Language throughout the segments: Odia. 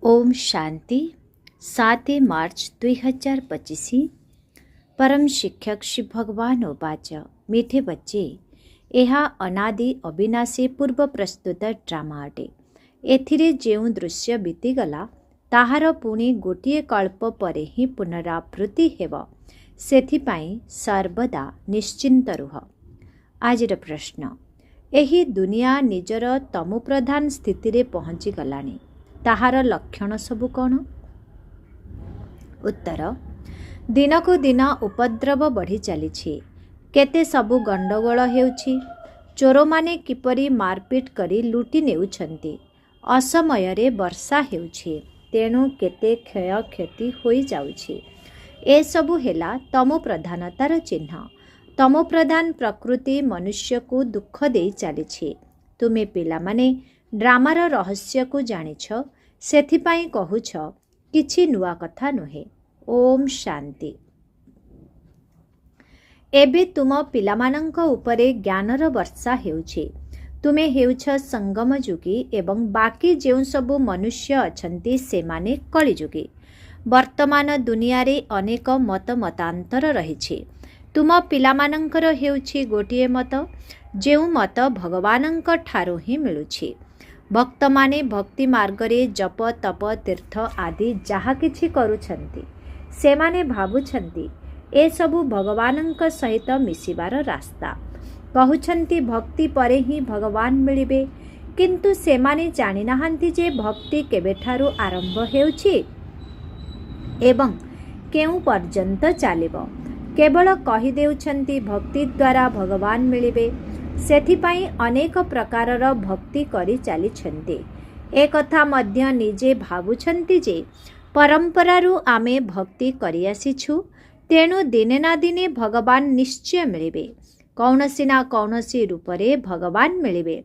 ओम शांति 7 मार्च 2025। परम शिक्षक श्री भगवान उवाच मीठे बच्चे ଏହା ଅନାଦି ଅବିନାଶୀ ପୂର୍ବ ପ୍ରସ୍ତୁତ ଡ୍ରାମା ଅଟେ। ଏଥିରେ ଯେଉଁ ଦୃଶ୍ୟ ବିତିଗଲା ତାହାର ପୁଣି ଗୋଟିଏ କଳ୍ପ ପରେ ହିଁ ପୁନରାବୃତ୍ତି ହେବ। ସେଥିପାଇଁ ସର୍ବଦା ନିଶ୍ଚିନ୍ତ ରୁହ। ଆଜିର ପ୍ରଶ୍ନ, ଏହି ଦୁନିଆ ନିଜର ତମୁପ୍ରଧାନ ସ୍ଥିତିରେ ପହଞ୍ଚିଗଲାଣି, ତାହାର ଲକ୍ଷଣ ସବୁ କ'ଣ? ଉତ୍ତର, ଦିନକୁ ଦିନ ଉପଦ୍ରବ ବଢ଼ି ଚାଲିଛି। କେତେ ସବୁ ଗଣ୍ଡଗୋଳ ହେଉଛି। ଚୋରମାନେ କିପରି ମାରପିଟ୍ କରି ଲୁଟି ନେଉଛନ୍ତି। ଅସମୟରେ ବର୍ଷା ହେଉଛି, ତେଣୁ କେତେ କ୍ଷୟକ୍ଷତି ହୋଇଯାଉଛି। ଏସବୁ ହେଲା ତମୋପ୍ରଧାନତାର ଚିହ୍ନ। ତମୋପ୍ରଧାନ ପ୍ରକୃତି ମନୁଷ୍ୟକୁ ଦୁଃଖ ଦେଇ ଚାଲିଛି। ତୁମେ ପିଲାମାନେ ଡ୍ରାମାର ରହସ୍ୟକୁ ଜାଣିଛ, ସେଥିପାଇଁ କହୁଛ, କିଛି ନୂଆ କଥା ନୁହେଁ। ଓମ୍ ଶାନ୍ତି। ଏବେ ତୁମ ପିଲାମାନଙ୍କ ଉପରେ ଜ୍ଞାନର ବର୍ଷା ହେଉଛି। ତୁମେ ହେଉଛ ସଙ୍ଗମ ଯୁଗୀ ଏବଂ ବାକି ଯେଉଁ ସବୁ ମନୁଷ୍ୟ ଅଛନ୍ତି ସେମାନେ କଳିଯୁଗୀ। ବର୍ତ୍ତମାନ ଦୁନିଆରେ ଅନେକ ମତାନ୍ତର ରହିଛି। ତୁମ ପିଲାମାନଙ୍କର ହେଉଛି ଗୋଟିଏ ମତ, ଯେଉଁ ମତ ଭଗବାନଙ୍କ ଠାରୁ ହିଁ ମିଳୁଛି। ଭକ୍ତମାନେ ଭକ୍ତି ମାର୍ଗରେ ଜପ ତପ ତୀର୍ଥ ଆଦି ଯାହା କିଛି କରୁଛନ୍ତି, ସେମାନେ ଭାବୁଛନ୍ତି ଏସବୁ ଭଗବାନଙ୍କ ସହିତ ମିଶିବାର ରାସ୍ତା। କହୁଛନ୍ତି ଭକ୍ତି ପରେ ହିଁ ଭଗବାନ ମିଳିବେ, କିନ୍ତୁ ସେମାନେ ଜାଣିନାହାନ୍ତି ଯେ ଭକ୍ତି କେବେଠାରୁ ଆରମ୍ଭ ହେଉଛି ଏବଂ କେଉଁ ପର୍ଯ୍ୟନ୍ତ ଚାଲିବ। କେବଳ କହିଦେଉଛନ୍ତି ଭକ୍ତି ଦ୍ୱାରା ଭଗବାନ ମିଳିବେ। ସେଥିପାଇଁ ଅନେକ ପ୍ରକାରର ଭକ୍ତି କରି ଚାଲିଛନ୍ତି। ଏକଥା ମଧ୍ୟ ନିଜେ ଭାବୁଛନ୍ତି ଯେ ପରମ୍ପରାରୁ ଆମେ ଭକ୍ତି କରିଆସିଛୁ, ତେଣୁ ଦିନେ ନା ଦିନେ ଭଗବାନ ନିଶ୍ଚୟ ମିଳିବେ। କୌଣସି ନା କୌଣସି ରୂପରେ ଭଗବାନ ମିଳିବେ।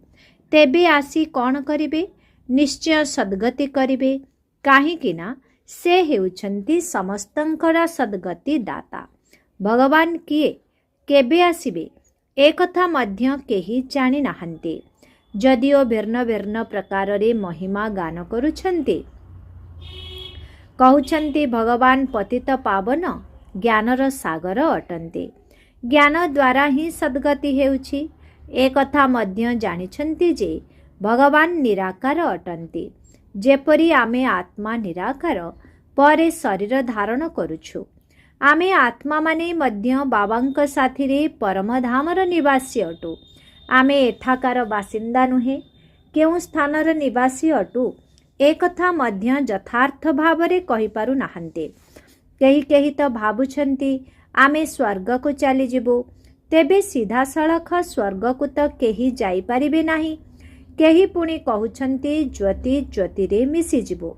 ତେବେ ଆସି କ'ଣ କରିବେ? ନିଶ୍ଚୟ ସଦ୍ଗତି କରିବେ, କାହିଁକି ନା ସେ ହେଉଛନ୍ତି ସମସ୍ତଙ୍କର ସଦ୍ଗତି ଦାତା। ଭଗବାନ କିଏ, କେବେ ଆସିବେ, ଏକଥା ମଧ୍ୟ କେହି ଜାଣିନାହାନ୍ତି। ଯଦିଓ ଭିନ୍ନ ଭିନ୍ନ ପ୍ରକାରରେ ମହିମା ଗାନ କରୁଛନ୍ତି। କହୁଛନ୍ତି ଭଗବାନ ପତିତ ପାବନ ଜ୍ଞାନର ସାଗର ଅଟନ୍ତି। ଜ୍ଞାନ ଦ୍ୱାରା ହିଁ ସଦ୍ଗତି ହେଉଛି। ଏକଥା ମଧ୍ୟ ଜାଣିଛନ୍ତି ଯେ ଭଗବାନ ନିରାକାର ଅଟନ୍ତି। ଯେପରି ଆମେ ଆତ୍ମା ନିରାକାର, ପରେ ଶରୀର ଧାରଣ କରୁଛୁ। ଆମେ ଆତ୍ମାମାନେ ମଧ୍ୟ ବାବାଙ୍କ ସାଥିରେ ପରମଧାମର ନିବାସୀ ଅଟୁ। ଆମେ ଏଠାକାର ବାସିନ୍ଦା ନୁହେଁ, କେଉଁ ସ୍ଥାନର ନିବାସୀ ଅଟୁ, ଏକଥା ମଧ୍ୟ ଯଥାର୍ଥ ଭାବରେ କହିପାରୁନାହାନ୍ତି। କେହି ତ ଭାବୁଛନ୍ତି ଆମେ ସ୍ୱର୍ଗକୁ ଚାଲିଯିବୁ। ତେବେ ସିଧାସଳଖ ସ୍ୱର୍ଗକୁ ତ କେହି ଯାଇପାରିବେ ନାହିଁ। କେହି ପୁଣି କହୁଛନ୍ତି ଜ୍ୟୋତି ଜ୍ୟୋତିରେ ମିଶିଯିବୁ।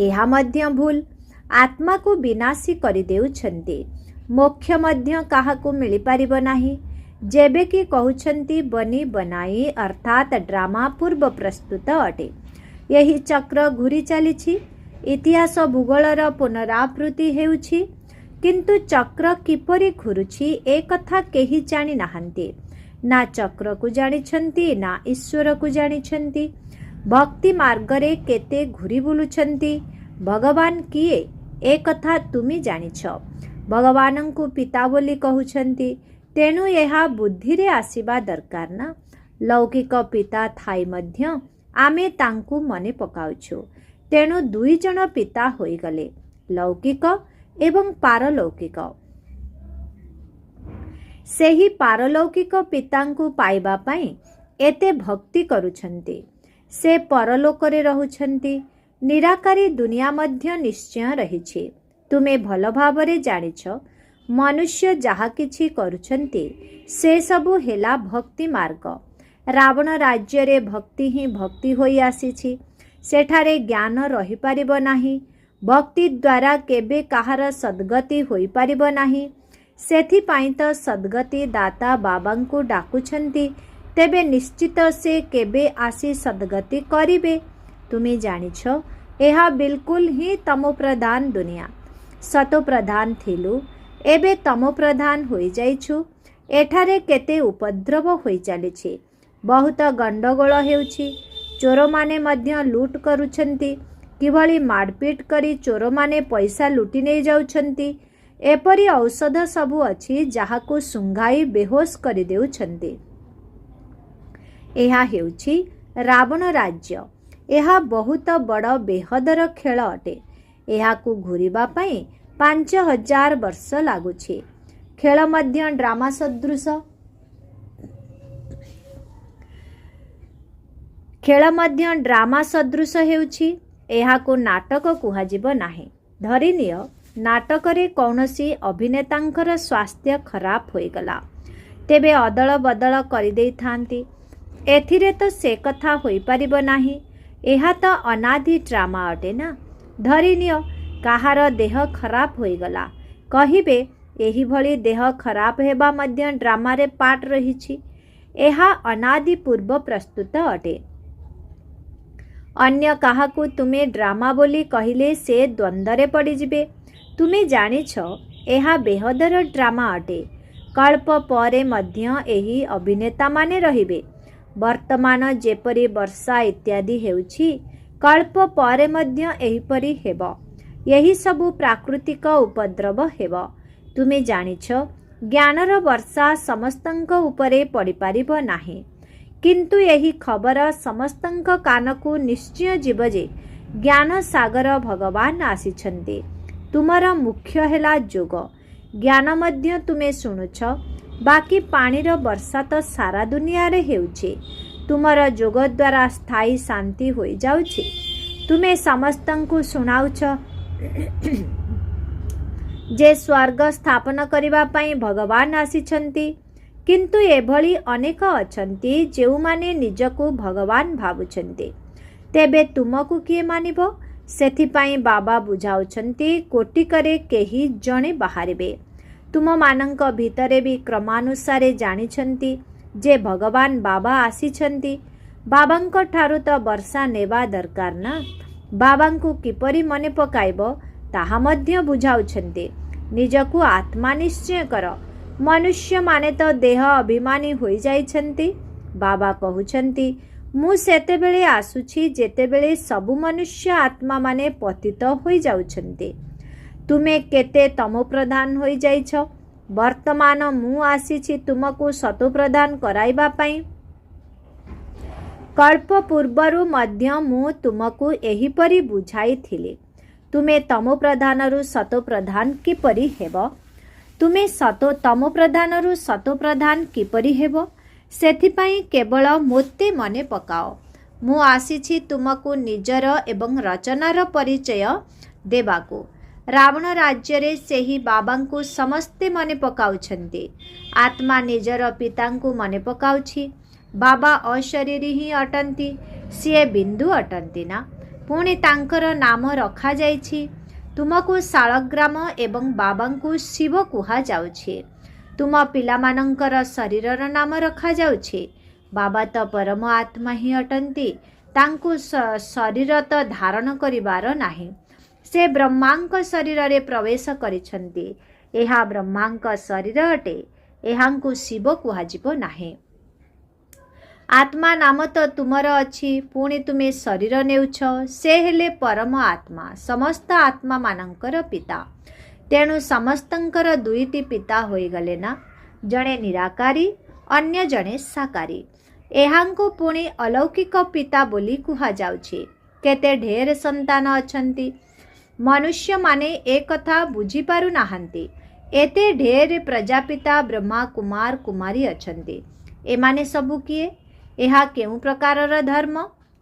ଏହା ମଧ୍ୟ ଭୁଲ। ଆତ୍ମାକୁ ବିନାଶୀ କରିଦେଉଛନ୍ତି। ମୋକ୍ଷ ମଧ୍ୟ କାହାକୁ ମିଳିପାରିବ ନାହିଁ। ଯେବେ କି କହୁଛନ୍ତି ବନି ବନାଇ ଅର୍ଥାତ୍ ଡ୍ରାମା ପୂର୍ବ ପ୍ରସ୍ତୁତ ଅଟେ। ଏହି ଚକ୍ର ଘୂରି ଚାଲିଛି। ଇତିହାସ ଭୂଗୋଳର ପୁନରାବୃତ୍ତି ହେଉଛି, କିନ୍ତୁ ଚକ୍ର କିପରି ଘୁରୁଛି ଏକଥା କେହି ଜାଣିନାହାନ୍ତି। ନା ଚକ୍ରକୁ ଜାଣିଛନ୍ତି, ନା ଈଶ୍ୱରକୁ ଜାଣିଛନ୍ତି। ଭକ୍ତି ମାର୍ଗରେ କେତେ ଘୁରି ବୁଲୁଛନ୍ତି। ଭଗବାନ କିଏ, ଏକଥା ତୁମେ ଜାଣିଛ। ଭଗବାନଙ୍କୁ ପିତା ବୋଲି କହୁଛନ୍ତି, ତେଣୁ ଏହା ବୁଦ୍ଧିରେ ଆସିବା ଦରକାର ନା। ଲୌକିକ ପିତା ଥାଇ ମଧ୍ୟ ଆମେ ତାଙ୍କୁ ମନେ ପକାଉଛୁ। ତେଣୁ ଦୁଇ ଜଣ ପିତା ହୋଇଗଲେ, ଲୌକିକ ଏବଂ ପାରଲୌକିକ। ସେହି ପାରଲୌକିକ ପିତାଙ୍କୁ ପାଇବା ପାଇଁ ଏତେ ଭକ୍ତି କରୁଛନ୍ତି। ସେ ପରଲୋକରେ ରହୁଛନ୍ତି। ନିରାକାରୀ ଦୁନିଆ ମଧ୍ୟ ନିଶ୍ଚୟ ରହିଛି। ତୁମେ ଭଲ ଭାବରେ ଜାଣିଛ, ମନୁଷ୍ୟ ଯାହା କିଛି କରୁଛନ୍ତି ସେସବୁ ହେଲା ଭକ୍ତି ମାର୍ଗ। ରାବଣ ରାଜ୍ୟରେ ଭକ୍ତି ହିଁ ଭକ୍ତି ହୋଇ ଆସିଛି। ସେଠାରେ ଜ୍ଞାନ ରହିପାରିବ ନାହିଁ। ଭକ୍ତି ଦ୍ୱାରା କେବେ କାହାର ସଦ୍ଗତି ହୋଇପାରିବ ନାହିଁ। ସେଥିପାଇଁ ତ ସଦ୍ଗତି ଦାତା ବାବାଙ୍କୁ ଡାକୁଛନ୍ତି। ତେବେ ନିଶ୍ଚିତ ସେ କେବେ ଆସି ସଦ୍ଗତି କରିବେ। ତୁମେ ଜାଣିଛ, ଏହା ବିଲକୁଲ ହିଁ ତମୋପ୍ରଧାନ ଦୁନିଆ। ସତୋପ୍ରଧାନ ଥିଲୁ, ଏବେ ତମୋପ୍ରଧାନ ହୋଇଯାଇଛୁ। ଏଠାରେ କେତେ ଉପଦ୍ରବ ହୋଇ ଚାଲିଛି। ବହୁତ ଗଣ୍ଡଗୋଳ ହେଉଛି। ଚୋରମାନେ ମଧ୍ୟ ଲୁଟ୍ କରୁଛନ୍ତି। କିଭଳି ମାଡ଼ପିଟ୍ କରି ଚୋରମାନେ ପଇସା ଲୁଟି ନେଇ ଯାଉଛନ୍ତି। ଏପରି ଔଷଧ ସବୁ ଅଛି ଯାହାକୁ ଶୁଙ୍ଘାଇ ବେହୋସ କରିଦେଉଛନ୍ତି। ଏହା ହେଉଛି ରାବଣ ରାଜ୍ୟ। ଏହା ବହୁତ ବଡ଼ ବେହଦର ଖେଳ ଅଟେ। ଏହାକୁ ଘୂରିବା ପାଇଁ 5000 ବର୍ଷ ଲାଗୁଛି। ଖେଳ ମଧ୍ୟ ଡ୍ରାମା ସଦୃଶ। ହେଉଛି। ଏହାକୁ ନାଟକ କୁହାଯିବ ନାହିଁ। ଧରିନିଅ ନାଟକରେ କୌଣସି ଅଭିନେତାଙ୍କର ସ୍ୱାସ୍ଥ୍ୟ ଖରାପ ହୋଇଗଲା, ତେବେ ଅଦଳ ବଦଳ କରିଦେଇଥାନ୍ତି। ଏଥିରେ ତ ସେ କଥା ହୋଇପାରିବ ନାହିଁ। ଏହା ତ ଅନାଦି ଡ୍ରାମା ଅଟେ ନା। ଧରିନିଅ କାହାର ଦେହ ଖରାପ ହୋଇଗଲା, କହିବେ ଏହିଭଳି ଦେହ ଖରାପ ହେବା ମଧ୍ୟ ଡ୍ରାମାରେ ପାର୍ଟ ରହିଛି। ଏହା ଅନାଦି ପୂର୍ବ ପ୍ରସ୍ତୁତ ଅଟେ। ଅନ୍ୟ କାହାକୁ ତୁମେ ଡ୍ରାମା ବୋଲି କହିଲେ ସେ ଦ୍ୱନ୍ଦ୍ୱରେ ପଡ଼ିଯିବେ। ତୁମେ ଜାଣିଛ ଏହା ବେହଦର ଡ୍ରାମା ଅଟେ। କଳ୍ପ ପରେ ମଧ୍ୟ ଏହି ଅଭିନେତାମାନେ ରହିବେ। ବର୍ତ୍ତମାନ ଯେପରି ବର୍ଷା ଇତ୍ୟାଦି ହେଉଛି, କଳ୍ପ ପରେ ମଧ୍ୟ ଏହିପରି ହେବ। ଏହି ସବୁ ପ୍ରାକୃତିକ ଉପଦ୍ରବ ହେବ। ତୁମେ ଜାଣିଛ ଜ୍ଞାନର ବର୍ଷା ସମସ୍ତଙ୍କ ଉପରେ ପଡ଼ିପାରିବ ନାହିଁ। କିନ୍ତୁ ଏହି ଖବର ସମସ୍ତଙ୍କ କାନକୁ ନିଶ୍ଚୟ ଯିବ ଯେ ଜ୍ଞାନ ସାଗର ଭଗବାନ ଆସିଛନ୍ତି। ତୁମର ମୁଖ୍ୟ ହେଲା ଯୋଗ। ଜ୍ଞାନ ମଧ୍ୟ ତୁମେ ଶୁଣୁଛ। ବାକି ପାଣିର ବର୍ଷା ତ ସାରା ଦୁନିଆରେ ହେଉଛି। ତୁମର ଯୋଗ ଦ୍ୱାରା ସ୍ଥାୟୀ ଶାନ୍ତି ହୋଇଯାଉଛି। ତୁମେ ସମସ୍ତଙ୍କୁ ଶୁଣାଉଛ ଯେ ସ୍ୱର୍ଗ ସ୍ଥାପନ କରିବା ପାଇଁ ଭଗବାନ ଆସିଛନ୍ତି। କିନ୍ତୁ ଏଭଳି ଅନେକ ଅଛନ୍ତି ଯେଉଁମାନେ ନିଜକୁ ଭଗବାନ ଭାବୁଛନ୍ତି। ତେବେ ତୁମକୁ କିଏ ମାନିବ? ସେଥିପାଇଁ ବାବା ବୁଝାଉଛନ୍ତି କୋଟିକରେ କେହି ଜଣେ ବାହାରିବେ। ତୁମମାନଙ୍କ ଭିତରେ ବି କ୍ରମାନୁସାରେ ଜାଣିଛନ୍ତି ଯେ ଭଗବାନ ବାବା ଆସିଛନ୍ତି। ବାବାଙ୍କ ଠାରୁ ତ ବର୍ଷା ନେବା ଦରକାର ନା। ବାବାଙ୍କୁ କିପରି ମନେ ପକାଇବ ତାହା ମଧ୍ୟ ବୁଝାଉଛନ୍ତି। ନିଜକୁ ଆତ୍ମା ନିଶ୍ଚୟ କର। ମନୁଷ୍ୟମାନେ ତ ଦେହ ଅଭିମାନୀ ହୋଇଯାଇଛନ୍ତି। ବାବା କହୁଛନ୍ତି ମୁଁ ସେତେବେଳେ ଆସୁଛି ଯେତେବେଳେ ସବୁ ମନୁଷ୍ୟ ଆତ୍ମାମାନେ ପତିତ ହୋଇଯାଉଛନ୍ତି। ତୁମେ କେତେ ତମୋପ୍ରଧାନ ହୋଇଯାଇଛ। ବର୍ତ୍ତମାନ ମୁଁ ଆସିଛି ତୁମକୁ ସତୋପ୍ରଧାନ କରାଇବା ପାଇଁ। କଳ୍ପ ପୂର୍ବରୁ ମଧ୍ୟ ମୁଁ ତୁମକୁ ଏହିପରି ବୁଝାଇଥିଲି। ତୁମେ ତମୋପ୍ରଧାନରୁ ସତୋପ୍ରଧାନ କିପରି ହେବ? ତୁମେ ତମୋପ୍ରଧାନରୁ ସତୋପ୍ରଧାନ କିପରି ହେବ? ସେଥିପାଇଁ କେବଳ ମୋତେ ମନେ ପକାଅ। ମୁଁ ଆସିଛି ତୁମକୁ ନିଜର ଏବଂ ରଚନାର ପରିଚୟ ଦେବାକୁ। ରାବଣ ରାଜ୍ୟରେ ସେହି ବାବାଙ୍କୁ ସମସ୍ତେ ମନେ ପକାଉଛନ୍ତି। ଆତ୍ମା ନିଜର ପିତାଙ୍କୁ ମନେ ପକାଉଛି। ବାବା ଅଶରୀରୀ ହିଁ ଅଟନ୍ତି। ସିଏ ବିନ୍ଦୁ ଅଟନ୍ତି ନା। ପୁଣି ତାଙ୍କର ନାମ ରଖାଯାଇଛି। ତୁମକୁ ଶାଳଗ୍ରାମ ଏବଂ ବାବାଙ୍କୁ ଶିବ କୁହାଯାଉଛି। ତୁମ ପିଲାମାନଙ୍କର ଶରୀରର ନାମ ରଖାଯାଉଛି। ବାବା ତ ପରମ ଆତ୍ମା ହିଁ ଅଟନ୍ତି। ତାଙ୍କୁ ଶରୀର ତ ଧାରଣ କରିବାର ନାହିଁ। ସେ ବ୍ରହ୍ମାଙ୍କ ଶରୀରରେ ପ୍ରବେଶ କରିଛନ୍ତି। ଏହା ବ୍ରହ୍ମାଙ୍କ ଶରୀର ଅଟେ। ଏହାଙ୍କୁ ଶିବ କୁହାଯିବ ନାହିଁ। ଆତ୍ମା ନାମ ତ ତୁମର ଅଛି। ପୁଣି ତୁମେ ଶରୀର ନେଉଛ। ସେ ହେଲେ ପରମ ଆତ୍ମା, ସମସ୍ତ ଆତ୍ମାମାନଙ୍କର ପିତା। ତେଣୁ ସମସ୍ତଙ୍କର ଦୁଇଟି ପିତା ହୋଇଗଲେ ନା। ଜଣେ ନିରାକାରୀ, ଅନ୍ୟ ଜଣେ ସାକାରୀ। ଏହାଙ୍କୁ ପୁଣି ଅଲୌକିକ ପିତା ବୋଲି କୁହାଯାଉଛି। କେତେ ଢେର ସନ୍ତାନ ଅଛନ୍ତି। ମନୁଷ୍ୟମାନେ ଏକଥା ବୁଝିପାରୁନାହାନ୍ତି। ଏତେ ଢେର ପ୍ରଜାପିତା, ବ୍ରହ୍ମା, କୁମାର, କୁମାରୀ ଅଛନ୍ତି। ଏମାନେ ସବୁ କିଏ? ଏହା କେଉଁ ପ୍ରକାରର ଧର୍ମ?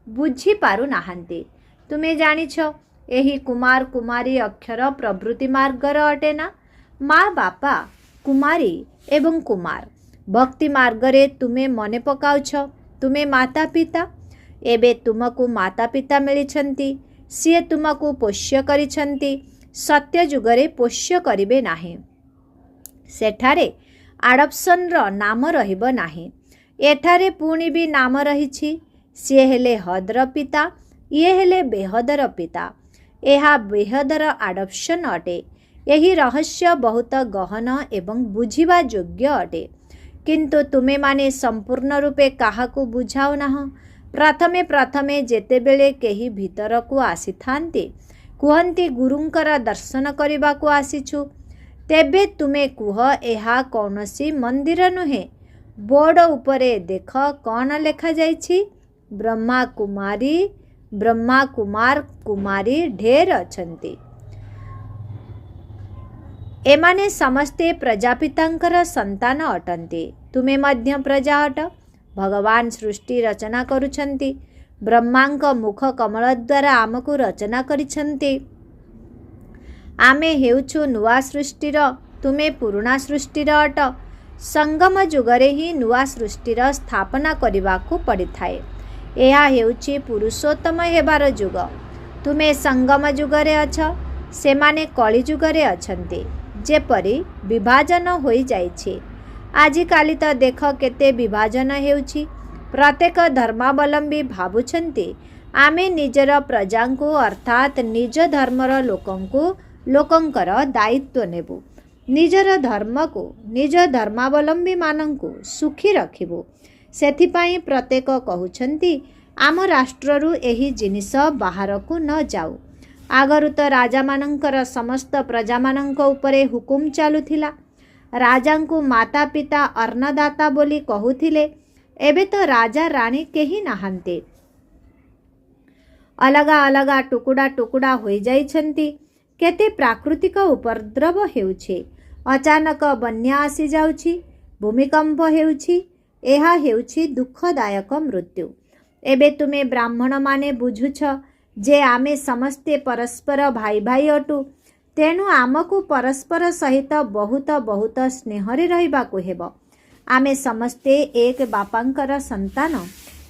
ବୁଝିପାରୁନାହାନ୍ତି। ତୁମେ ଜାଣିଛ ଏହି କୁମାର କୁମାରୀ ଅକ୍ଷର ପ୍ରବୃତ୍ତି ମାର୍ଗର ଅଟେ ନା। ମା, ବାପା, କୁମାରୀ ଏବଂ କୁମାର। ଭକ୍ତି ମାର୍ଗରେ ତୁମେ ମନେ ପକାଉଛ ତୁମେ ମାତା ପିତା। ଏବେ ତୁମକୁ ମାତା ପିତା ମିଳିଛନ୍ତି। ସିଏ ତୁମକୁ ପୋଷ୍ୟ କରିଛନ୍ତି। ସତ୍ୟ ଯୁଗରେ ପୋଷ୍ୟ କରିବେ ନାହିଁ। ସେଠାରେ ଆଡପ୍ସନର ନାମ ରହିବ ନାହିଁ। ଏଠାରେ ପୁଣି ବି ନାମ ରହିଛି। ସିଏ ହେଲେ ହଦ୍ର ପିତା, ଇଏ ହେଲେ ବେହଦର ପିତା। ଏହା ବେହଦର ଆଡପ୍ସନ ଅଟେ। ଏହି ରହସ୍ୟ ବହୁତ ଗହନ ଏବଂ ବୁଝିବା ଯୋଗ୍ୟ ଅଟେ। କିନ୍ତୁ ତୁମେମାନେ ସମ୍ପୂର୍ଣ୍ଣ ରୂପେ କାହାକୁ ବୁଝାଉ ନାହଁ। प्रथमे प्रथमे जेतेबेले केही भितरकू आसीथान्ते कुहन्ति गुरुंकर दर्शन करबाकू आसीछु, तेबे तुमे कुह एहा कौनसी मंदिर नुहे, बोर्ड उपरे देख कौन लेखा जाइछि, ब्रह्मा कुमार कुमारी ढेर अछन्ति। एमाने समस्ते प्रजापितांकर संतान अटन्ति, तुमे मध्य प्रजा अट। भगवान सृष्टि रचना करुछन्ति, ब्रह्मांक मुख कमल द्वारा आमको रचना करिछन्ति। आमे हेउछु नुआ सृष्टिर, तुमे पुरुणा सृष्टिर अट। संगम जुगरे ही नुआ सृष्टिर स्थापना करिबाकू पड़िथाए। एहा हेउछि पुरुषोत्तम हेबार जुग। तुमे संगम जुगरे अछ, सेमाने कली जुगरे अछन्ति। जेपरि विभाजन होई जाइछि, आजिकाली तो देख केते विभाजन हेउछि। प्रत्येक धर्मावलंबी भावुछन्ति आमे निजर प्रजांकु अर्थात निज धर्मर लोकंकर दायित्व नेबु, निजर धर्म को निज धर्मावलंबी मानंकु सुखी रखिबु। सेथिपाई प्रत्येक कहउछन्ति आम राष्ट्ररू एही जिनिस बाहरकू न जाऊ। आगरु तो राजा मानंकर समस्त प्रजा मानंक उपरे हुकुम चालुथिला। राजांकु माता पिता अन्नदाता बोली कहूथिले, एबे तो राजा राणी केही नाहांते, अलगा अलगा टुकुड़ा टुकुड़ा होई जाइछन्ति। केते प्राकृतिक उपद्रव हेउछे, अचानक बन्या आसी जाउछि, भूमिकंप हेउछि, एहा हेउछि दुःखदायक मृत्यु। एबे तुमे ब्राह्मण माने बुझुछ जे आमे समस्ते परस्पर भाई भाई अटु, तेणु आमको परस्पर सहित बहुत बहुत स्नेहरे रहिबाकू हेब। आमे समस्ते एक बापांकर संतान,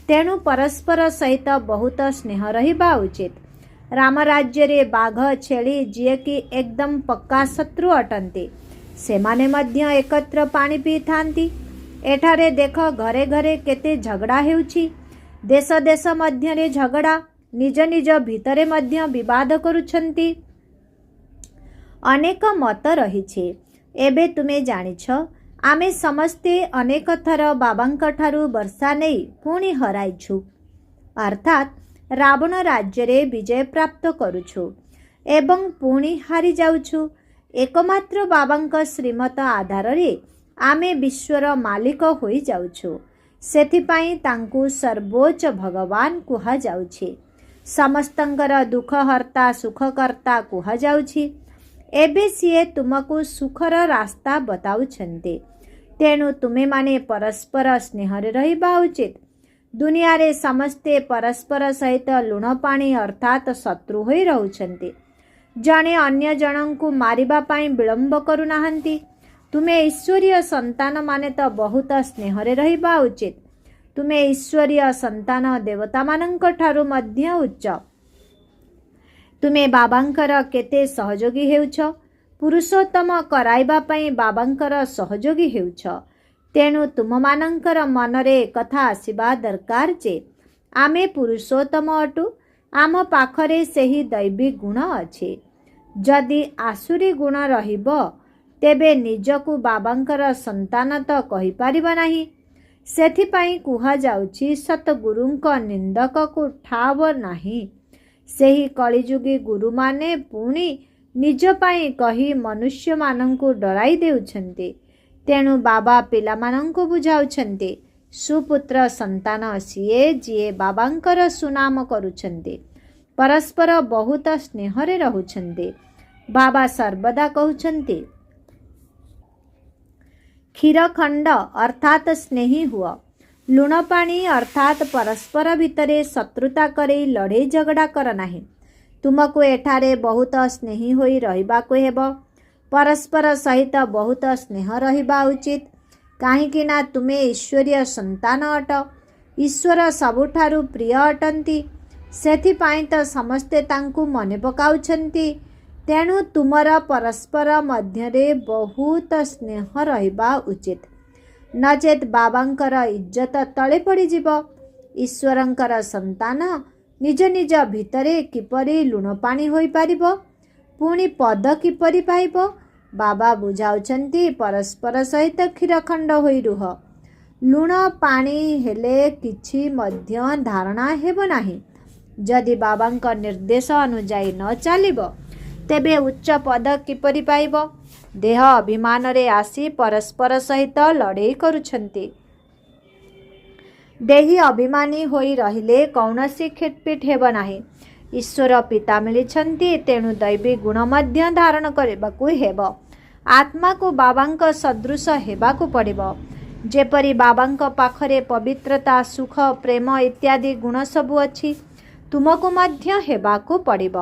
तेणु परस्पर सहित बहुत स्नेह रहिबा उचित। राम राज्य रे बाघ छेली जिए कि एकदम पक्का शत्रु अटंती, सेमाने मध्य एकत्र पानी पी थांती। एठारे देख घरे घरे केते झगड़ा हेउछि, देश देश मध्य रे झगड़ा, निज निज भितरे मध्य विवाद करुछन्ति। अनेक मत रहिछे। एबे तुमे जानिछ आमे समस्ते अनेक थर बाबांक ठारू वर्षा नहीं पुणी हराइछु, अर्थात रावण राज्य रे विजय प्राप्त करुछु एवं पुणी हारी जाउछु। एकमात्र बाबांक श्रीमत आधार रे आमे विश्वर मालिक होई जाउछु, सेथिपाई तांकु सर्वोच्च भगवान कुहा जाउछि। समस्तंकर दुःखहर्ता सुखकर्ता कुहा जाउछि। एबे सिए तुमको सुखर रास्ता बताउछन्ते, तेणु तुमे माने परस्पर स्नेहरे रहिबा उचित। दुनिया रे समस्ते परस्पर सहित लुण पानी अर्थात शत्रु होई रहुछन्ते, जणे अन्य जनंकु मारिबा पाई विलंब करू नाहंती। तुमे ईश्वरीय संतान माने तो बहुत स्नेहरे रहिबा उचित। तुमे ईश्वरीय संतान देवता मानंक ठारू मध्य उच्च। तुमे बाबांकर केते सहयोगी हेउछ, पुरुषोत्तम कराइबा पाई बाबांकर सहयोगी हेउछ। तेणु तुम मानंकर मनरे कथा आसीबा दरकार जे आमे पुरुषोत्तम अटु, आम पाखरे सेही दैवी गुण अछि। जदि आसुरी गुण रहिबो तेबे निजकु बाबांकर संतान तो कहि परिबा नाही। सेथिपाई कुहा जाउछि सतगुरुंक निंदक को ठाव नाही। सेही कलिजुगी गुरु माने पुणी निज पाई कही मनुष्य मानंकु डराई देउछन्ते। तेणु बाबा पिला मानंकु बुझाउछन्ते, सुपुत्र संतान सिए जिए बाबांकर सुनाम करुछन्ते, परस्पर बहुत स्नेहरे रहुछन्ते। बाबा सर्वदा कहउछन्ते, क्षीरखंड अर्थात स्नेही हुआ, लुण पानी अर्थात परस्पर भितरे शत्रुता करे लड़े झगड़ा कर नाही। तुमको एठारे बहुत स्नेही होई रहिबाको हेबो, परस्पर सहित बहुत स्नेह रहिबा उचित। काहेकि ना तुमे ईश्वरीय संतान अट, ईश्वर सबुठारु प्रिय अटंती, सेथिपाई तो समस्ते तांकु मने पकाउछन्ती। तेणु तुमर परस्पर मध्यरे बहुत स्नेह रहिबा उचित, नचेत बाबांकर इज्जत तले पड़ी जीवो। ईश्वरंकर संतान निज निज भितरे किपरि लुण पानी होई पारिबो, पुणी पद किपरि पाइबो। बाबा बुझाउछन्ती परस्पर सहित क्षीरखंड होई रुह। लुण पानी हेले किछि मध्य धारणा हेब नाही। जदि बाबांक निर्देश अनुजाई न चलिब तेबे उच्च पद किपरि पाइब। देह अभिमान रे आसी परस्पर सहित लड़ाई करुछंती। देही अभिमानी होई रहिले कौनसी खिटपिट हेब नाही। ईश्वर पिता मिलिछंती तेणु दैवी गुण मध्य धारण करबाकू हेब। आत्मा को बाबांक सदृश हेबाकू पड़िब। जेपरि बाबांक पाखरे पवित्रता सुख प्रेम इत्यादि गुण सबु अछि तुमको मध्य हेबाकू पड़िब।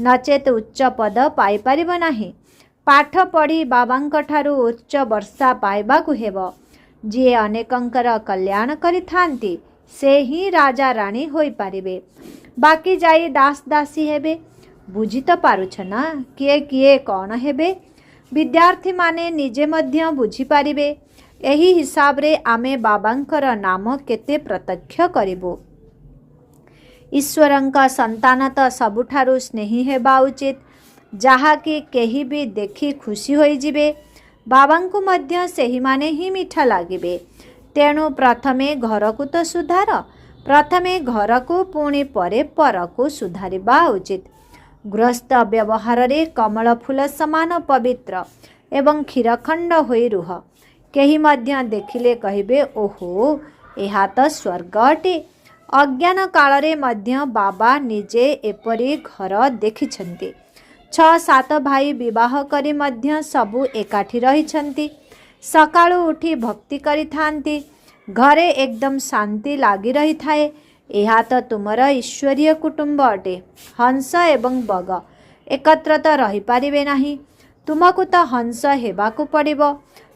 नचेत उच्च पद पाई परिब नाही। पाठ पढ़ी बाबांक ठारू उच्च वर्षा पाइबाकू हेब। जी अनेकंकर कल्याण करिथांती से ही राजा राणी होई पारिबे। बाकी जाई दास दासी हेबे। बुझी तो पारुछ ना किए किए कौन हेबे। विद्यार्थी माने निजे मध्य बुझी पारिबे। एही हिसाब रे आमे बाबांकर नाम केते प्रत्यक्ष करिबो। ईश्वरंक संतान तो सबुठारु स्नेही हेबा उचित जहा कि केही भी देखी खुशी होई जिबे। बाबांकु मध्य सेही माने ही मीठा लागिबे। तेणु प्रथमे घर को तो सुधार। प्रथमे घर को पुणी परे पर को सुधारिबा उचित। गृहस्थ व्यवहार रे कमल फूल समान पवित्र एवं क्षीरखंड होई रुह। केही मध्य देखिले कहिबे ओहो एहा तो स्वर्ग अटे। अज्ञान काल रे मध्य बाबा निजे एपरी घर देखिछंती। 6-7 भाई विवाह करी मध्य सबु एकाठी रहिछंती। सकाळु उठी भक्ति करिथांती। घरे एकदम शांति लागी रही थाए। एहा तो तुमर ईश्वरीय कुटुंब अटे। हंस एवं बग एकत्र तो रही पारिबे नाही। तुमको तो हंस हेबाकू पड़िब।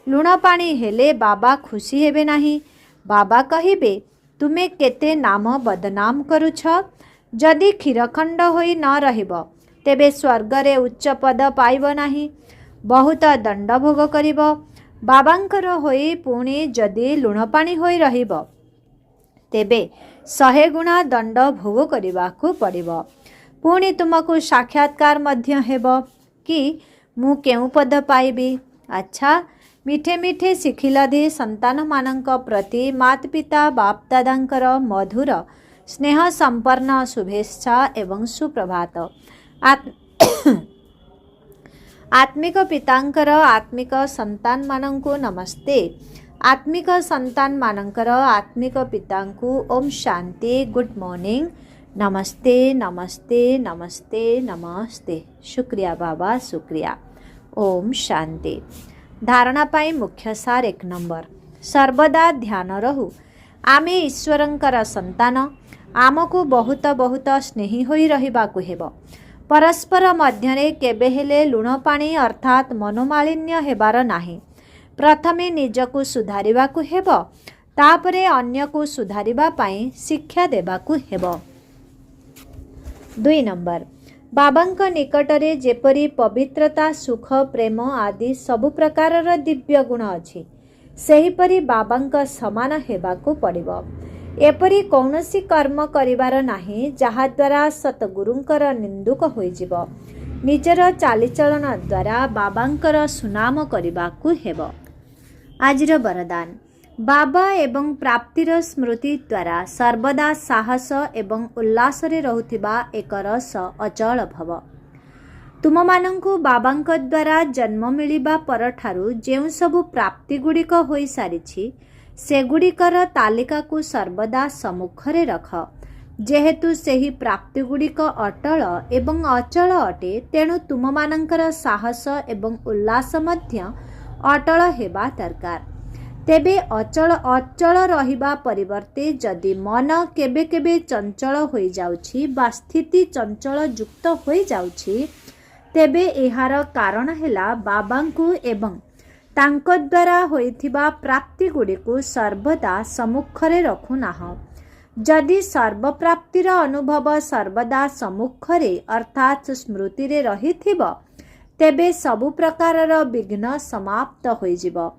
लुण पानी हेले बाबा खुशी हेबे नाही। बाबा कहिबे तुमे केते नाम बदनाम करुछ। जदि क्षीरखंड होई न रहिब तेबे स्वर्ग रे उच्च पद पाइब नाही। बहुत दंड भोग करिब। बाबांकर होई पुणी जदि लुण पानी होई रहिब तेबे 100 गुणा दंड भोग करिबाकू पड़िब। पुणी तुमको साक्षात्कार मध्य हेब कि मु केउ पद पाइबी। अच्छा मिठे मिठे शिखिलधि संतान मानंक प्रति मात पिता बाप दादांकर मधुर स्नेह संपन्न शुभेच्छा एवं सुप्रभात। आत्मिक पितांकर आत्मिक संतान मानंकु नमस्ते। आत्मिक संतान मानंकर आत्मिक पितांकु ओम शांति गुड मॉर्निंग नमस्ते नमस्ते नमस्ते नमस्ते। शुक्रिया बाबा शुक्रिया। ओम शांति। धारणा पाई मुख्य सार 1 नंबर सर्वदा ध्यान रहू आमे ईश्वरंकर संतान। आमको बहुत बहुत स्नेही होई रहिबाकू हेब। परस्पर मध्यरे केबे हेले लुण पानी अर्थात मनोमालिन्य हेबार नाही। प्रथमे निजकू सुधारिबाकू हेब तापरे अन्य को सुधारिबा पाई शिक्षा देबाकू हेब। 2 नंबर बाबांक निकटरे जेपरी पवित्रता सुख प्रेम आदि सबु प्रकारर दिव्य गुण अछि सेहीपरि बाबांक समान हेबाकू पड़िब। एपरी कौनसी कर्म करिबार नाही जहा द्वारा सतगुरुंकर निंदुक होइजिब। निजर चालीचलन द्वारा बाबांकर सुनाम करिबाकू हेब। आजिर वरदान बाबा एवं प्राप्तिर स्मृति द्वारा सर्वदा साहस एवं उल्लास रे रहुथिबा एक रस अचल भव। तुम मानंकु बाबांक द्वारा जन्म मिलिबा परठारु जेउ सबु प्राप्ति गुड़िक होई सारिछि सेगुड़िकर तालिका को सर्वदा सम्मुखरे रख। जेहेतु सेही प्राप्ति गुड़िक अटल एवं अचल अटे तेणु तुम मानंकर साहस एवं उल्लास मध्य अटल हेबा दरकार। तेबे अचल रहिबा परिवर्ते जदि मन केबे केबे चंचल होई जाउछि बा स्थिति चंचल युक्त होई जाउछि तेबे एहार कारण हेला बाबांकु एवं तांको द्वारा होइथिबा प्राप्ति गुड़िकु सर्वदा सम्मुखरे रखु नाह। जदि सर्वप्राप्तिर अनुभव सर्वदा सम्मुखरे अर्थात स्मृति रे रहिथिब तेबे सबु प्रकारर विघ्न समाप्त होइजिब।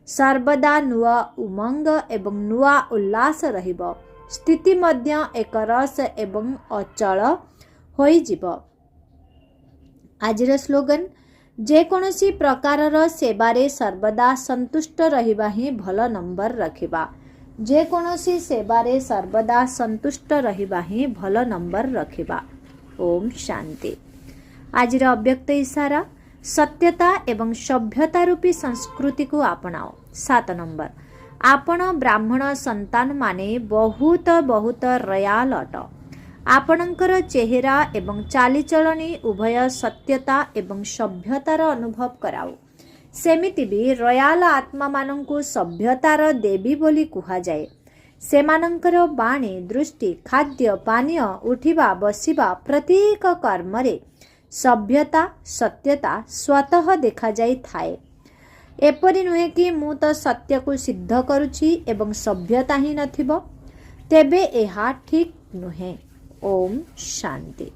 सर्वदा नुआ उमंग एवं नुआ उल्लास रहिब। स्थिति मध्य एक रस एवं अचल होइजिब। आजिर स्लोगन जेकोसी प्रकारर सेवारे सर्वदा संतुष्ट रहिबा ही भल नंबर रखिबा। ଯେକୌଣସି ସେବାରେ ସର୍ବଦା ସନ୍ତୁଷ୍ଟ ରହିବା ହିଁ ଭଲ ନମ୍ବର ରଖିବା। ଓମ୍ ଶାନ୍ତି। ଆଜିର ଅବ୍ୟକ୍ତ ଇଶାରା, ସତ୍ୟତା ଏବଂ ସଭ୍ୟତା ରୂପୀ ସଂସ୍କୃତିକୁ ଆପଣାଅ। 7 ନମ୍ବର, ଆପଣ ବ୍ରାହ୍ମଣ ସନ୍ତାନମାନେ ବହୁତ ବହୁତ ରୟାଲ ଅଟ। ଆପଣଙ୍କର ଚେହେରା ଏବଂ ଚାଲିଚଳଣି ଉଭୟ ସତ୍ୟତା ଏବଂ ସଭ୍ୟତାର ଅନୁଭବ କରାଉ। ସେମିତି ବି ରୟାଲ ଆତ୍ମାମାନଙ୍କୁ ସଭ୍ୟତାର ଦେବୀ ବୋଲି କୁହାଯାଏ। ସେମାନଙ୍କର ବାଣୀ, ଦୃଷ୍ଟି, ଖାଦ୍ୟ, ପାନୀୟ, ଉଠିବା, ବସିବା ପ୍ରତ୍ୟେକ କର୍ମରେ ସଭ୍ୟତା, ସତ୍ୟତା ସ୍ୱତଃ ଦେଖାଯାଇଥାଏ। ଏପରି ନୁହେଁ କି ମୁଁ ତ ସତ୍ୟକୁ ସିଦ୍ଧ କରୁଛି ଏବଂ ସଭ୍ୟତା ହିଁ ନଥିବ, ତେବେ ଏହା ଠିକ୍ ନୁହେଁ। ଓମ୍ ଶାନ୍ତି।